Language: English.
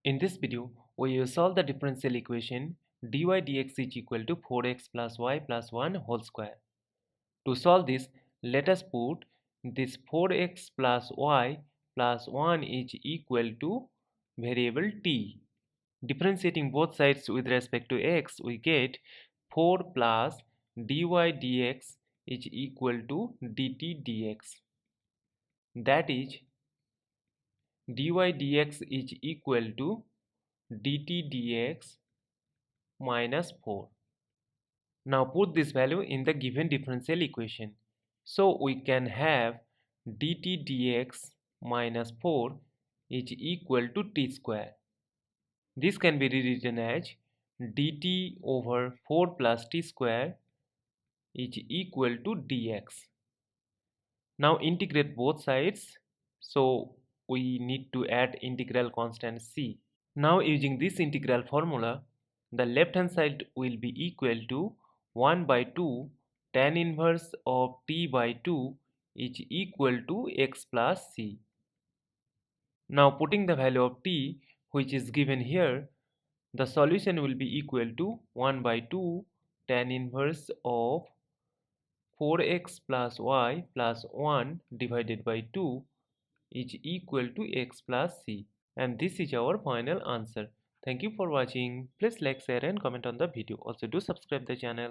In this video, we will solve the differential equation dy dx is equal to 4x plus y plus 1 whole square. To solve this, let us put this 4x plus y plus 1 is equal to variable t. Differentiating both sides with respect to x, we get 4 plus dy dx is equal to dt dx. That is, dy dx is equal to dt dx minus 4. Now put this value in the given differential equation. So we can have dt dx minus 4 is equal to t square. This can be rewritten as dt over 4 plus t square is equal to dx. Now integrate both sides. So we need to add integral constant c. Now using this integral formula, the left hand side will be equal to 1 by 2 tan inverse of t by 2 is equal to x plus c. Now putting the value of t, which is given here, the solution will be equal to 1 by 2 tan inverse of 4x plus y plus 1 divided by 2 is equal to x plus c. And this is our final answer. Thank you for watching. Please like, share and comment on the video. Also do subscribe the channel.